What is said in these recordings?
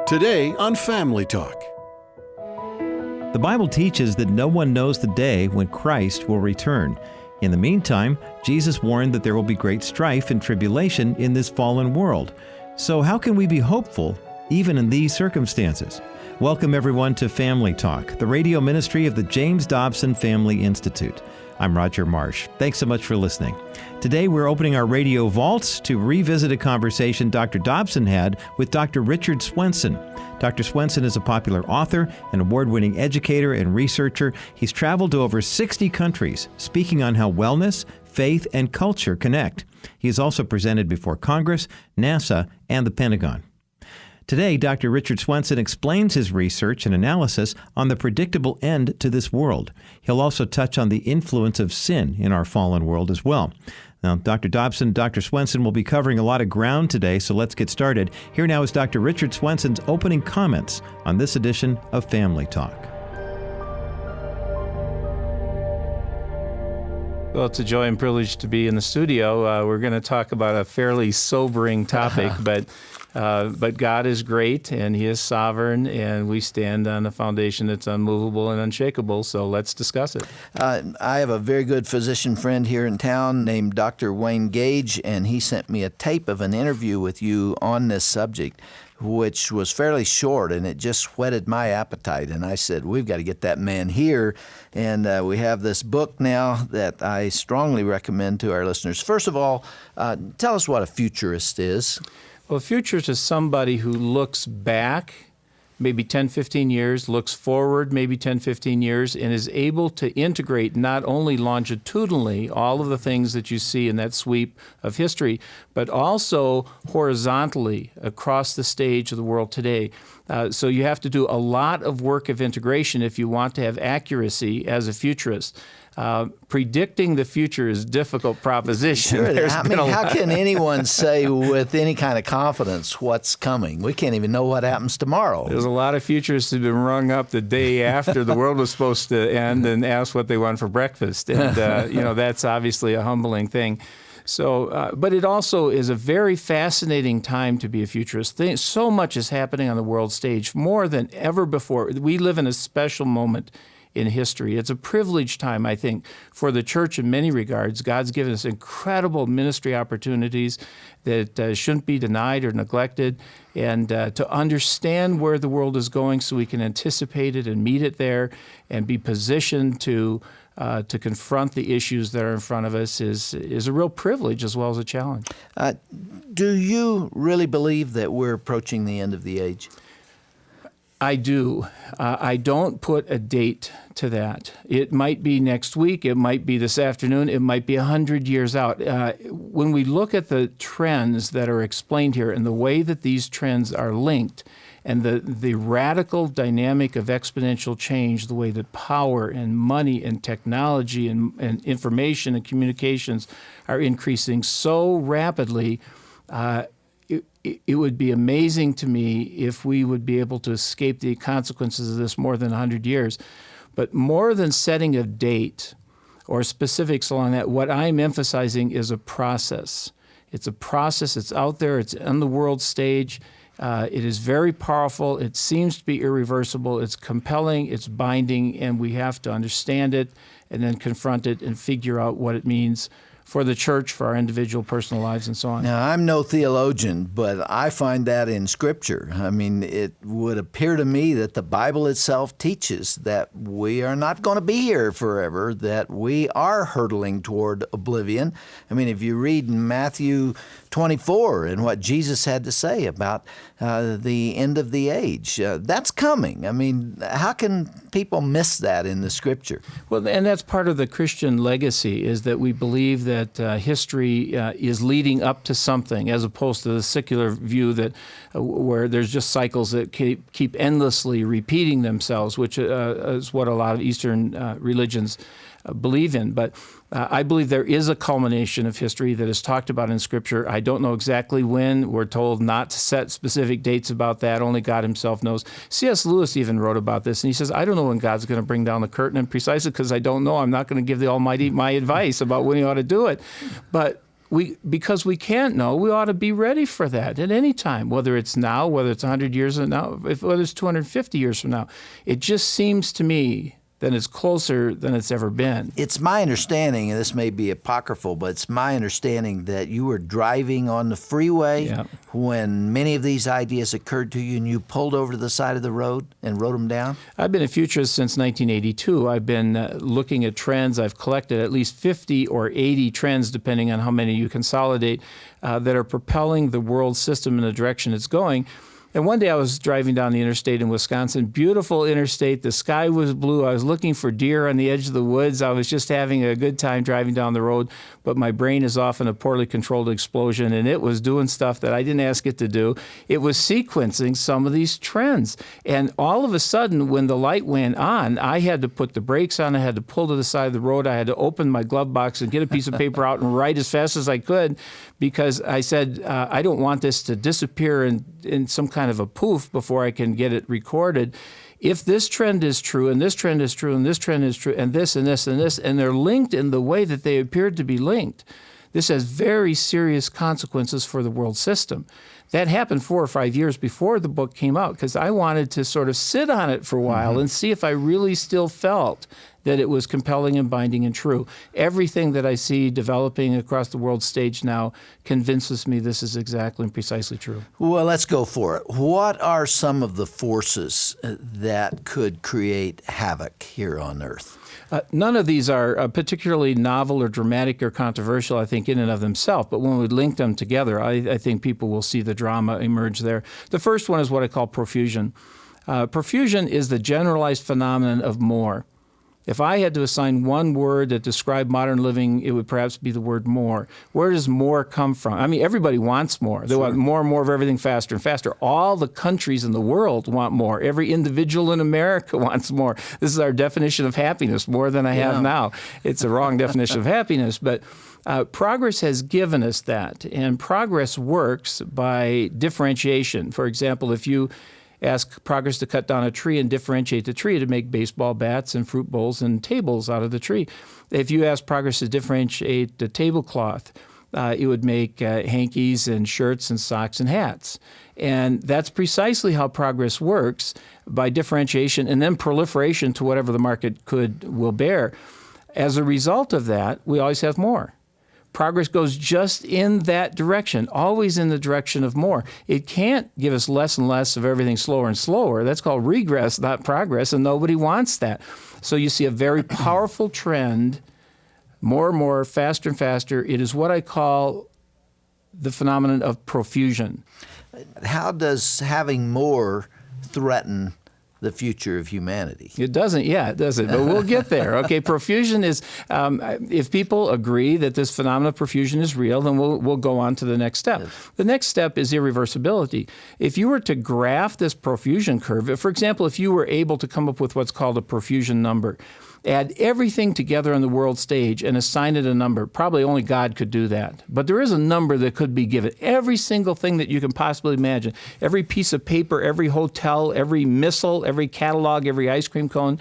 Today on Family Talk. The Bible teaches that no one knows the day when Christ will return. In the meantime, Jesus warned that there will be great strife and tribulation in this fallen world. So how can we be hopeful even in these circumstances? Welcome everyone to Family Talk, the radio ministry of the James Dobson Family Institute. I'm Roger Marsh. Thanks so much for listening. Today we're opening our radio vaults to revisit a conversation Dr. Dobson had with Dr. Richard Swenson. Dr. Swenson is a popular author, an award-winning educator and researcher. He's traveled to over 60 countries, speaking on how wellness, faith, and culture connect. He is also presented before Congress, NASA, and the Pentagon. Today, Dr. Richard Swenson explains his research and analysis on the predictable end to this world. He'll also touch on the influence of sin in our fallen world as well. Now, Dr. Dobson, Dr. Swenson will be covering a lot of ground today, so let's get started. Here now is Dr. Richard Swenson's opening comments on this edition of Family Talk. Well, it's a joy and privilege to be in the studio. We're going to talk about a fairly sobering topic, but God is great, and He is sovereign, and we stand on a foundation that's unmovable and unshakable, so let's discuss it. I have a very good physician friend here in town named Dr. Wayne Gage, and he sent me a tape of an interview with you on this subject, which was fairly short, and it just whetted my appetite. And I said, we've got to get that man here. And we have this book now that I strongly recommend to our listeners. First of all, tell us what a futurist is. Well, a futurist is somebody who looks back maybe 10, 15 years, looks forward maybe 10, 15 years, and is able to integrate not only longitudinally all of the things that you see in that sweep of history, but also horizontally across the stage of the world today. So you have to do a lot of work of integration if you want to have accuracy as a futurist. Predicting the future is a difficult proposition. Sure. How can anyone say with any kind of confidence what's coming? We can't even know what happens tomorrow. There's a lot of futurists who've been rung up the day after the world was supposed to end and asked what they want for breakfast. And, that's obviously a humbling thing. So, but it also is a very fascinating time to be a futurist. So much is happening on the world stage, more than ever before. We live in a special moment in history. It's a privileged time, I think, for the church in many regards. God's given us incredible ministry opportunities that shouldn't be denied or neglected, and to understand where the world is going so we can anticipate it and meet it there and be positioned to confront the issues that are in front of us is a real privilege as well as a challenge. Do you really believe that we're approaching the end of the age? I do. I don't put a date to that. It might be next week. It might be this afternoon. It might be 100 years out. When we look at the trends that are explained here and the way that these trends are linked and the radical dynamic of exponential change, the way that power and money and technology and information and communications are increasing so rapidly, it would be amazing to me if we would be able to escape the consequences of this more than 100 years. But more than setting a date or specifics along that, what I'm emphasizing is a process. It's a process. It's out there. It's on the world stage. It is very powerful. It seems to be irreversible. It's compelling. It's binding. And we have to understand it and then confront it and figure out what it means for the church, for our individual personal lives, and so on. Now, I'm no theologian, but I find that in Scripture. I mean, it would appear to me that the Bible itself teaches that we are not going to be here forever, that we are hurtling toward oblivion. I mean, if you read Matthew 24 and what Jesus had to say about the end of the age, that's coming. I mean, how can people miss that in the Scripture? Well, and that's part of the Christian legacy, is that we believe that history is leading up to something, as opposed to the secular view that where there's just cycles that keep endlessly repeating themselves, which is what a lot of Eastern religions believe in. But I believe there is a culmination of history that is talked about in Scripture. I don't know exactly when. We're told not to set specific dates about that. Only God himself knows. C.S. Lewis even wrote about this, and he says, I don't know when God's going to bring down the curtain, and precisely because I don't know, I'm not going to give the Almighty my advice about when he ought to do it. But because we can't know, we ought to be ready for that at any time, whether it's now, whether it's 100 years from now, whether it's 250 years from now. It just seems to me that it's closer than it's ever been. It's my understanding, and this may be apocryphal, but it's my understanding that you were driving on the freeway when many of these ideas occurred to you and you pulled over to the side of the road and wrote them down? I've been a futurist since 1982. I've been looking at trends. I've collected at least 50 or 80 trends, depending on how many you consolidate, that are propelling the world system in the direction it's going. And one day I was driving down the interstate in Wisconsin, beautiful interstate. The sky was blue. I was looking for deer on the edge of the woods. I was just having a good time driving down the road, but my brain is off in a poorly controlled explosion, and it was doing stuff that I didn't ask it to do. It was sequencing some of these trends. And all of a sudden, when the light went on, I had to put the brakes on. I had to pull to the side of the road. I had to open my glove box and get a piece of paper out and write as fast as I could, because I said, I don't want this to disappear in some kind of a poof before I can get it recorded. If this trend is true, and this trend is true, and this trend is true, and this, and this, and this, and they're linked in the way that they appeared to be linked, this has very serious consequences for the world system. That happened 4 or 5 years before the book came out, because I wanted to sort of sit on it for a while and see if I really still felt that it was compelling and binding and true. Everything that I see developing across the world stage now convinces me this is exactly and precisely true. Well, let's go for it. What are some of the forces that could create havoc here on Earth? None of these are particularly novel or dramatic or controversial, I think, in and of themselves. But when we link them together, I think people will see the drama emerge there. The first one is what I call perfusion. Perfusion is the generalized phenomenon of more. If I had to assign one word that described modern living, it would perhaps be the word more. Where does more come from? I mean, everybody wants more. They want more and more of everything faster and faster. All the countries in the world want more. Every individual in America wants more. This is our definition of happiness, more than I have now. It's a wrong definition of happiness, but progress has given us that. And progress works by differentiation. For example, if you ask progress to cut down a tree and differentiate the tree to make baseball bats and fruit bowls and tables out of the tree. If you ask progress to differentiate the tablecloth, it would make hankies and shirts and socks and hats. And that's precisely how progress works, by differentiation and then proliferation to whatever the market will bear. As a result of that, we always have more. Progress goes just in that direction, always in the direction of more. It can't give us less and less of everything slower and slower. That's called regress, not progress, and nobody wants that. So you see a very powerful trend, more and more, faster and faster. It is what I call the phenomenon of profusion. How does having more threaten the future of humanity? It doesn't. Yeah, it doesn't. But we'll get there. Okay, profusion is, if people agree that this phenomenon of profusion is real, then we'll go on to the next step. Yes. The next step is irreversibility. If you were to graph this profusion curve, for example, if you were able to come up with what's called a profusion number, add everything together on the world stage and assign it a number. Probably only God could do that. But there is a number that could be given. Every single thing that you can possibly imagine, every piece of paper, every hotel, every missile, every catalog, every ice cream cone,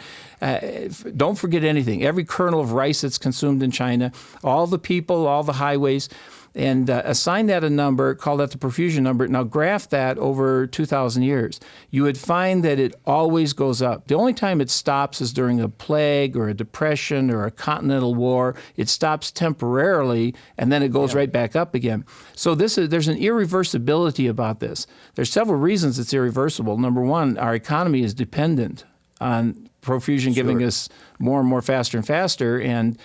don't forget anything. Every kernel of rice that's consumed in China, all the people, all the highways, and assign that a number, call that the profusion number. Now graph that over 2,000 years. You would find that it always goes up. The only time it stops is during a plague or a depression or a continental war. It stops temporarily, and then it goes right back up again. So there's an irreversibility about this. There's several reasons it's irreversible. Number one, our economy is dependent on profusion giving us more and more faster and faster, and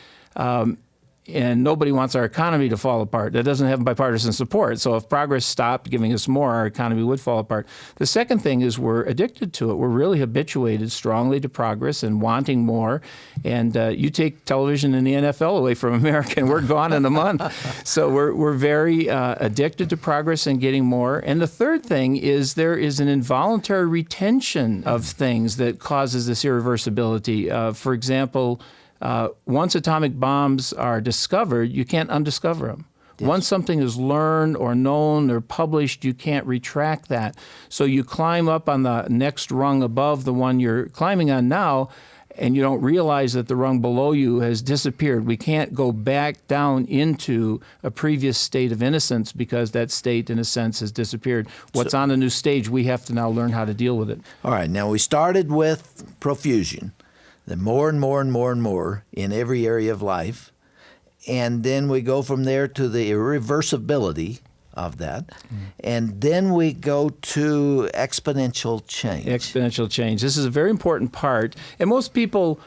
nobody wants our economy to fall apart. That doesn't have bipartisan support. So if progress stopped giving us more, our economy would fall apart. The second thing is we're addicted to it. We're really habituated strongly to progress and wanting more. And you take television and the NFL away from America, and we're gone in a month. So we're very addicted to progress and getting more. And the third thing is there is an involuntary retention of things that causes this irreversibility. For example, once atomic bombs are discovered, you can't undiscover them. Yes. Once something is learned or known or published, you can't retract that. So you climb up on the next rung above the one you're climbing on now, and you don't realize that the rung below you has disappeared. We can't go back down into a previous state of innocence because that state, in a sense, has disappeared. What's on a new stage, we have to now learn how to deal with it. All right, now we started with profusion, then more and more and more and more in every area of life, and then we go from there to the irreversibility of that. And then we go to exponential change. Exponential change. This is a very important part. And most people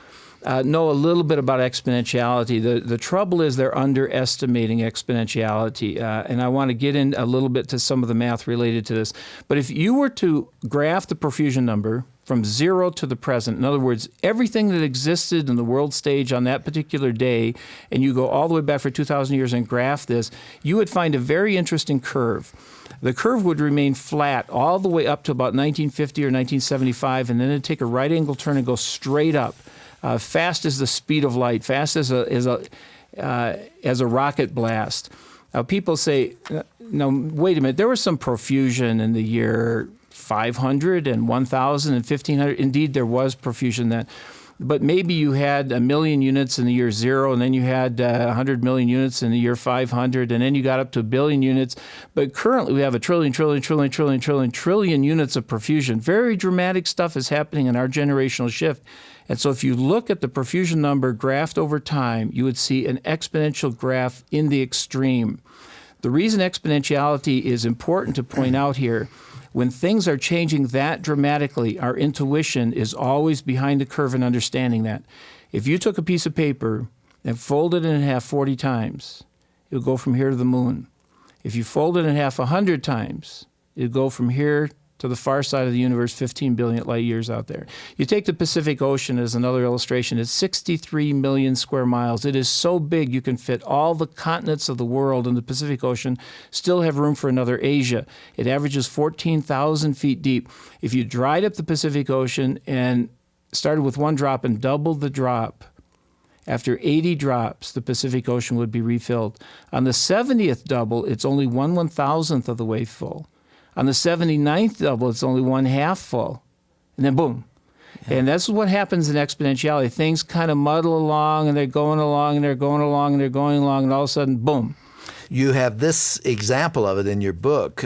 know a little bit about exponentiality. The trouble is they're underestimating exponentiality. And I want to get in a little bit to some of the math related to this. But if you were to graph the perfusion number from 0 to the present, in other words, everything that existed in the world stage on that particular day, and you go all the way back for 2,000 years and graph this, you would find a very interesting curve. The curve would remain flat all the way up to about 1950 or 1975, and then it'd take a right angle turn and go straight up, fast as the speed of light, fast as a rocket blast. Now, people say, no, wait a minute, there was some profusion in the year 500 and 1,000 and 1,500. Indeed, there was profusion then. But maybe you had 1 million units in the year 0, and then you had 100 million units in the year 500, and then you got up to 1 billion units. But currently, we have a trillion units of profusion. Very dramatic stuff is happening in our generational shift. And so if you look at the perfusion number graphed over time, you would see an exponential graph in the extreme. The reason exponentiality is important to point out here, when things are changing that dramatically, our intuition is always behind the curve in understanding that. If you took a piece of paper and folded it in half 40 times, it would go from here to the moon. If you fold it in half 100 times, it would go from here to the far side of the universe, 15 billion light years out there. You take the Pacific Ocean as another illustration. It's 63 million square miles. It is so big you can fit all the continents of the world in the Pacific Ocean, still have room for another Asia. It averages 14,000 feet deep. If you dried up the Pacific Ocean and started with one drop and doubled the drop, after 80 drops, the Pacific Ocean would be refilled. On the 70th double, it's only 1/1000th of the way full. On the 79th double, it's only 1/2 full. And then boom. Yeah. And that's what happens in exponentiality. Things kind of muddle along, and they're going along, and they're going along, and they're going along, and all of a sudden, boom. You have this example of it in your book.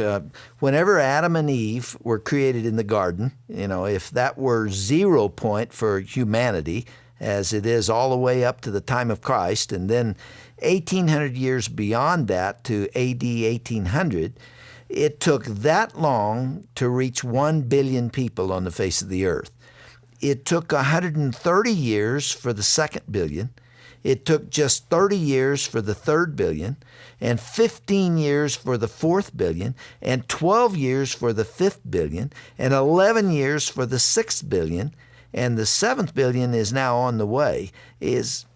Whenever Adam and Eve were created in the garden, if that were 0 point for humanity, as it is all the way up to the time of Christ, and then 1,800 years beyond that to AD 1800, it took that long to reach 1 billion people on the face of the earth. It took 130 years for the 2nd billion. It took just 30 years for the 3rd billion, and 15 years for the 4th billion, and 12 years for the 5th billion, and 11 years for the 6th billion, and the 7th billion is now on the way. Is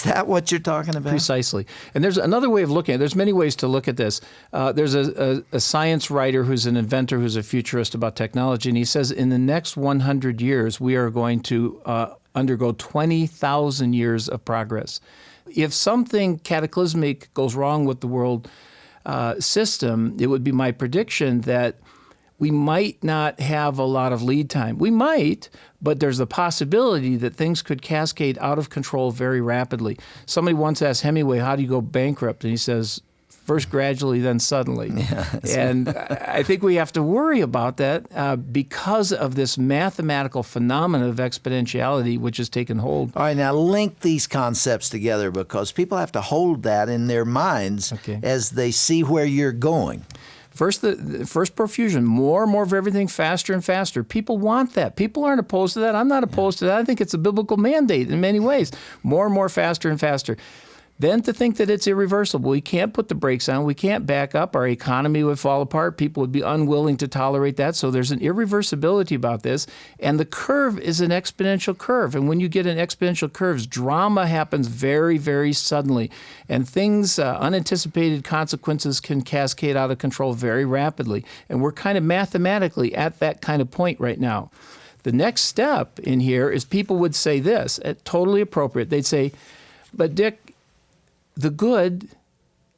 that what you're talking about? Precisely. And there's another way of looking at it. There's many ways to look at this. There's a science writer who's an inventor, who's a futurist about technology, and he says in the next 100 years, we are going to undergo 20,000 years of progress. If something cataclysmic goes wrong with the world system, it would be my prediction that we might not have a lot of lead time. We might, but there's a possibility that things could cascade out of control very rapidly. Somebody once asked Hemingway, how do you go bankrupt? And he says, first gradually, then suddenly. Yes. And I think we have to worry about that because of this mathematical phenomenon of exponentiality, which has taken hold. All right, now link these concepts together because people have to hold that in their minds as they see where you're going. First, the first profusion, more and more of everything, faster and faster. People want that. People aren't opposed to that. I'm not opposed to that. I think it's a biblical mandate in many ways. More and more, faster and faster. Then to think that it's irreversible. We can't put the brakes on. We can't back up. Our economy would fall apart. People would be unwilling to tolerate that. So there's an irreversibility about this. And the curve is an exponential curve. And when you get an exponential curve, drama happens very, very suddenly. And things, unanticipated consequences can cascade out of control very rapidly. And we're kind of mathematically at that kind of point right now. The next step in here is people would say this, totally appropriate. They'd say, but Dick, the good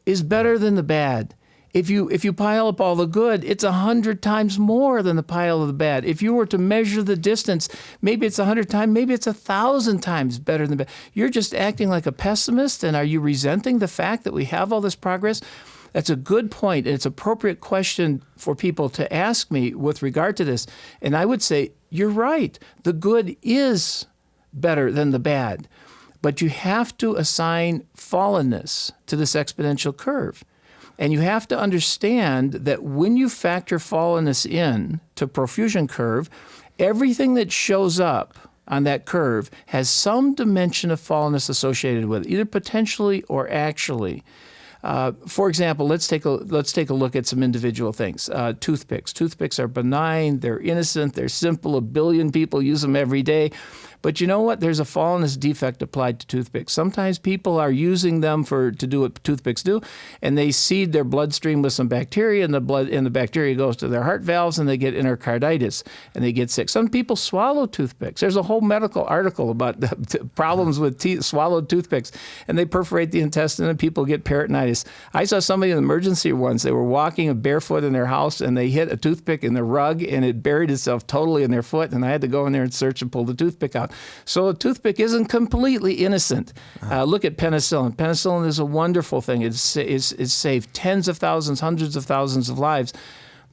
is better than the bad. If you pile up all the good, it's 100 times more than the pile of the bad. If you were to measure the distance, maybe it's 100 times, maybe it's 1,000 times better than bad. You're just acting like a pessimist, and are you resenting the fact that we have all this progress? That's a good point, and it's an appropriate question for people to ask me with regard to this. And I would say, you're right. The good is better than the bad. But you have to assign fallenness to this exponential curve. And you have to understand that when you factor fallenness in to Perfusion curve, everything that shows up on that curve has some dimension of fallenness associated with it, either potentially or actually. For example, let's take a look at some individual things. Toothpicks. Toothpicks are benign, they're innocent, they're simple. 1 billion people use them every day. But you know what? There's a fallenness defect applied to toothpicks. Sometimes people are using them to do what toothpicks do, and they seed their bloodstream with some bacteria, and the bacteria goes to their heart valves, and they get endocarditis, and they get sick. Some people swallow toothpicks. There's a whole medical article about the problems with swallowed toothpicks, and they perforate the intestine, and people get peritonitis. I saw somebody in the emergency once. They were walking barefoot in their house, and they hit a toothpick in the rug, and it buried itself totally in their foot, and I had to go in there and search and pull the toothpick out. So a toothpick isn't completely innocent. Look at penicillin. Penicillin is a wonderful thing. It's saved tens of thousands, hundreds of thousands of lives.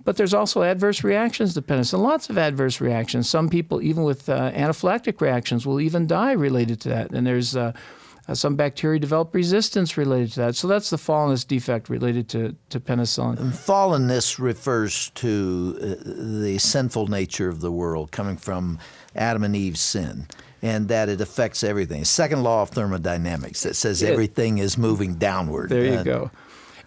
But there's also adverse reactions to penicillin, lots of adverse reactions. Some people, even with anaphylactic reactions, will even die related to that. And there's some bacteria develop resistance related to that. So that's the fallenness defect related to penicillin. And fallenness refers to the sinful nature of the world coming from Adam and Eve's sin, and that it affects everything. Second law of thermodynamics that says everything is moving downward. There you go.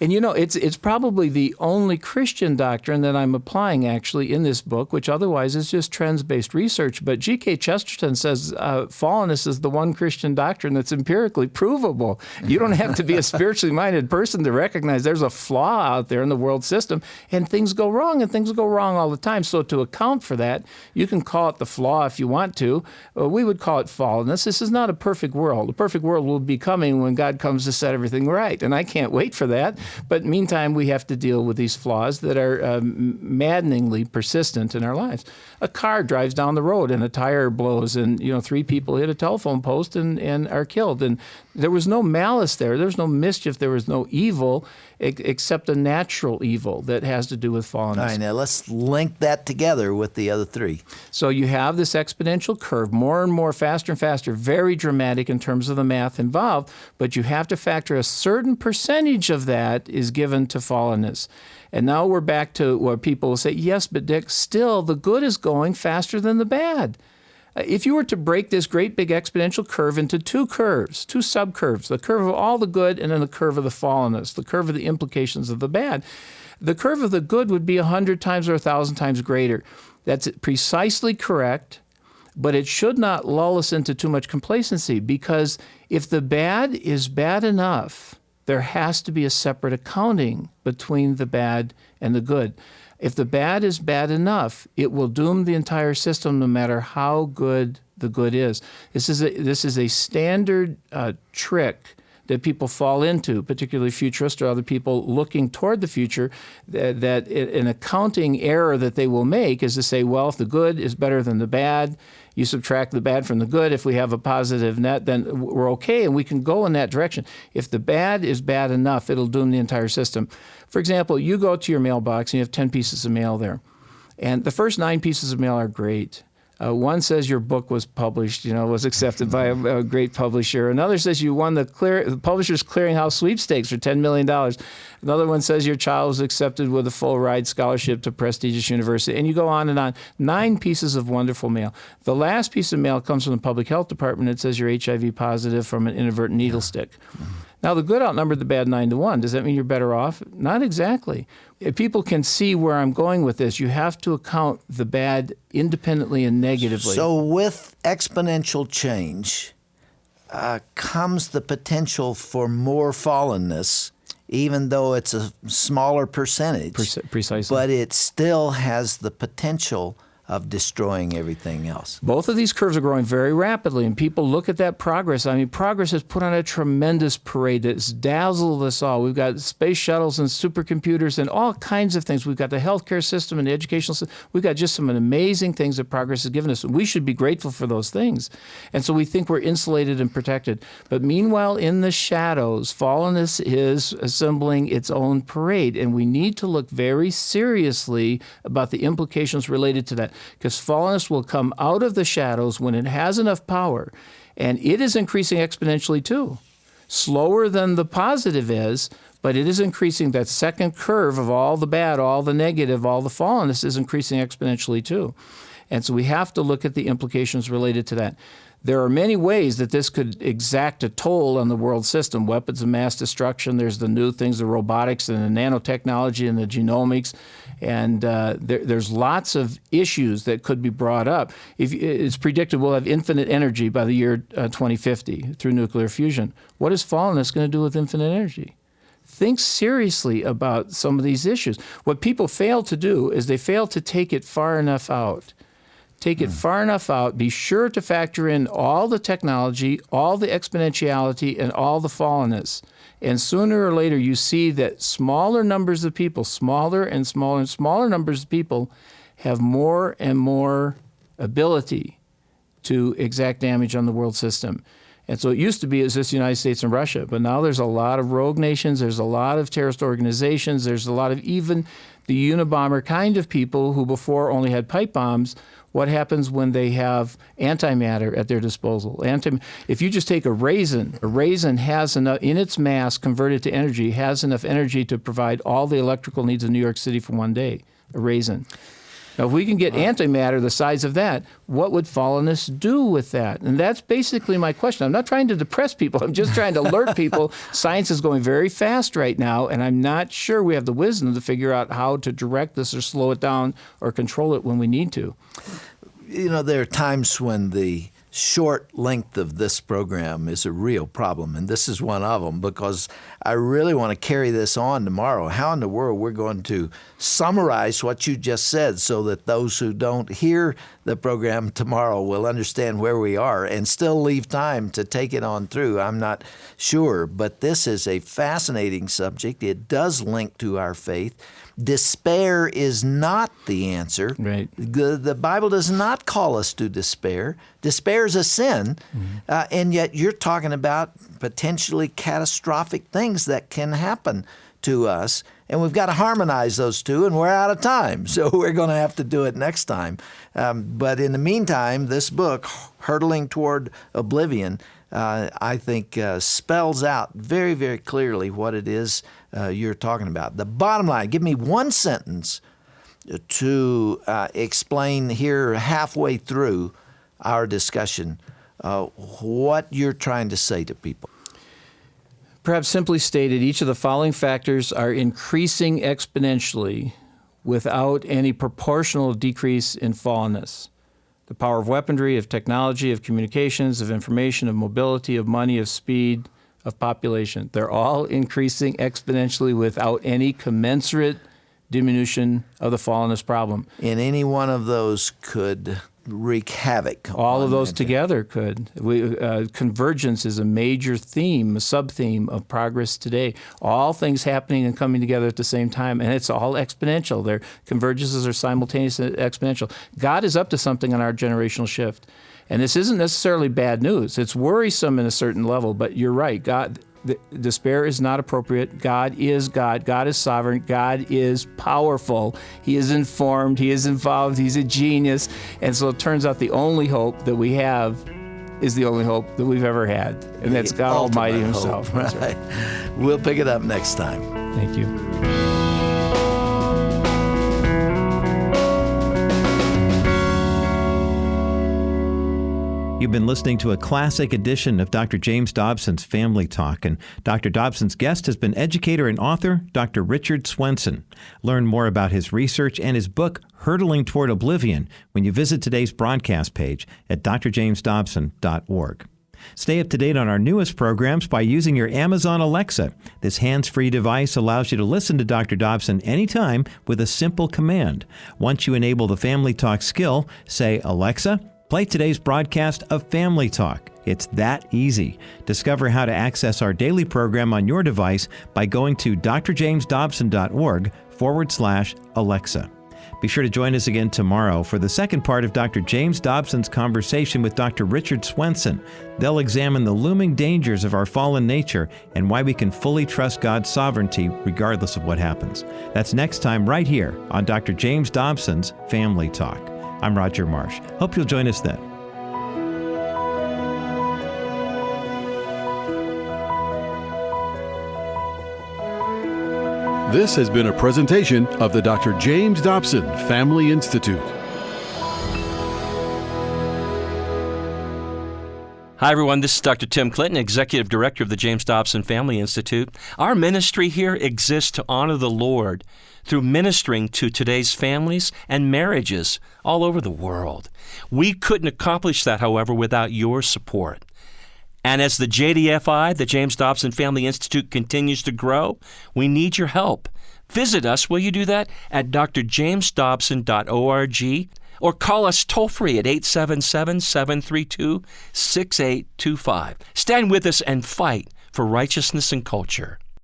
And you know, it's probably the only Christian doctrine that I'm applying actually in this book, which otherwise is just trends-based research. But G.K. Chesterton says fallenness is the one Christian doctrine that's empirically provable. You don't have to be a spiritually minded person to recognize there's a flaw out there in the world system, and things go wrong, and things go wrong all the time. So to account for that, you can call it the flaw if you want to. We would call it fallenness. This is not a perfect world. A perfect world will be coming when God comes to set everything right, and I can't wait for that. But meantime, we have to deal with these flaws that are maddeningly persistent in our lives. A car drives down the road and a tire blows, and 3 people hit a telephone post and are killed. And there was no malice there. There was no mischief. There was no evil except a natural evil that has to do with fallenness. All right, now let's link that together with the other 3. So you have this exponential curve, more and more, faster and faster, very dramatic in terms of the math involved, but you have to factor a certain percentage of that is given to fallenness. And now we're back to where people will say, yes, but Dick, still the good is going faster than the bad. If you were to break this great big exponential curve into 2 curves, 2 subcurves, the curve of all the good and then the curve of the fallenness, the curve of the implications of the bad, the curve of the good would be 100 times or 1,000 times greater. That's precisely correct, but it should not lull us into too much complacency, because if the bad is bad enough, there has to be a separate accounting between the bad and the good. If the bad is bad enough, it will doom the entire system no matter how good the good is. This is a standard trick that people fall into, particularly futurists or other people looking toward the future, that an accounting error that they will make is to say, well, if the good is better than the bad, you subtract the bad from the good. If we have a positive net, then we're okay, and we can go in that direction. If the bad is bad enough, it'll doom the entire system. For example, you go to your mailbox and you have 10 pieces of mail there. And the first 9 pieces of mail are great. One says your book was published, was accepted by a great publisher. Another says you won the Publishers Clearinghouse sweepstakes for $10 million. Another one says your child was accepted with a full ride scholarship to prestigious university. And you go on and on. 9 pieces of wonderful mail. The last piece of mail comes from the public health department. It says you're HIV positive from an inadvertent needle stick. Now, the good outnumbered the bad 9-1. Does that mean you're better off? Not exactly. If people can see where I'm going with this, you have to account the bad independently and negatively. So with exponential change comes the potential for more fallenness, even though it's a smaller percentage. Precisely. But it still has the potential of destroying everything else. Both of these curves are growing very rapidly, and people look at that progress. I mean, progress has put on a tremendous parade that's dazzled us all. We've got space shuttles and supercomputers and all kinds of things. We've got the healthcare system and the educational system. We've got just some amazing things that progress has given us. We should be grateful for those things. And so we think we're insulated and protected. But meanwhile, in the shadows, fallenness is assembling its own parade, and we need to look very seriously about the implications related to that. Because fallenness will come out of the shadows when it has enough power, and it is increasing exponentially too. Slower than the positive is, but it is increasing. That second curve of all the bad, all the negative, all the fallenness is increasing exponentially too. And so we have to look at the implications related to that. There are many ways that this could exact a toll on the world system. Weapons of mass destruction, there's the new things, the robotics and the nanotechnology and the genomics, and there's lots of issues that could be brought up. It's predicted we'll have infinite energy by the year 2050 through nuclear fusion. What is fallenness going to do with infinite energy? Think seriously about some of these issues. What people fail to do is they fail to take it far enough out. Take it far enough out, be sure to factor in all the technology, all the exponentiality, and all the fallenness. And sooner or later, you see that smaller numbers of people, smaller and smaller numbers of people have more and more ability to exact damage on the world system. And so it used to be it's just the United States and Russia, but now there's a lot of rogue nations, there's a lot of terrorist organizations, there's a lot of even the Unabomber kind of people who before only had pipe bombs. What happens when they have antimatter at their disposal? If you just take a raisin has enough, in its mass converted to energy, has enough energy to provide all the electrical needs of New York City for one day, a raisin. Now, if we can get antimatter the size of that, what would fallenness do with that? And that's basically my question. I'm not trying to depress people. I'm just trying to alert people. Science is going very fast right now, and I'm not sure we have the wisdom to figure out how to direct this or slow it down or control it when we need to. You know, there are times when the short length of this program is a real problem, and this is one of them, because I really want to carry this on tomorrow. How in the world we're going to summarize what you just said so that those who don't hear the program tomorrow will understand where we are and still leave time to take it on through, I'm not sure. But this is a fascinating subject. It does link to our faith. Despair is not the answer. Right. The Bible does not call us to despair. Despair is a sin, and yet you're talking about potentially catastrophic things that can happen to us, and we've got to harmonize those two, and we're out of time, so we're going to have to do it next time. But in the meantime, this book, Hurtling Toward Oblivion, I think spells out very, very clearly what it is you're talking about. The bottom line, give me one sentence to explain here halfway through our discussion what you're trying to say to people. Perhaps simply stated, each of the following factors are increasing exponentially without any proportional decrease in fallenness. The power of weaponry, of technology, of communications, of information, of mobility, of money, of speed, of population. They're all increasing exponentially without any commensurate diminution of the fallenness problem. And any one of those could wreak havoc. All of those together could. Convergence is a major theme, a sub-theme of progress today. All things happening and coming together at the same time, and it's all exponential. Their convergences are simultaneous and exponential. God is up to something on our generational shift. And this isn't necessarily bad news. It's worrisome in a certain level, but you're right. Despair is not appropriate. God is God. God is sovereign. God is powerful. He is informed. He is involved. He's a genius. And so it turns out the only hope that we have is the only hope that we've ever had, and that's God Almighty Himself. Hope, right. We'll pick it up next time. Thank you. You've been listening to a classic edition of Dr. James Dobson's Family Talk, and Dr. Dobson's guest has been educator and author Dr. Richard Swenson. Learn more about his research and his book, Hurtling Toward Oblivion, when you visit today's broadcast page at drjamesdobson.org. Stay up to date on our newest programs by using your Amazon Alexa. This hands-free device allows you to listen to Dr. Dobson anytime with a simple command. Once you enable the Family Talk skill, say, "Alexa, play today's broadcast of Family Talk." It's that easy. Discover how to access our daily program on your device by going to drjamesdobson.org/Alexa. Be sure to join us again tomorrow for the second part of Dr. James Dobson's conversation with Dr. Richard Swenson. They'll examine the looming dangers of our fallen nature and why we can fully trust God's sovereignty regardless of what happens. That's next time right here on Dr. James Dobson's Family Talk. I'm Roger Marsh. Hope you'll join us then. This has been a presentation of the Dr. James Dobson Family Institute. Hi, everyone. This is Dr. Tim Clinton, Executive Director of the James Dobson Family Institute. Our ministry here exists to honor the Lord through ministering to today's families and marriages all over the world. We couldn't accomplish that, however, without your support. And as the JDFI, the James Dobson Family Institute, continues to grow, we need your help. Visit us, will you do that, at drjamesdobson.org, or call us toll-free at 877-732-6825. Stand with us and fight for righteousness and culture.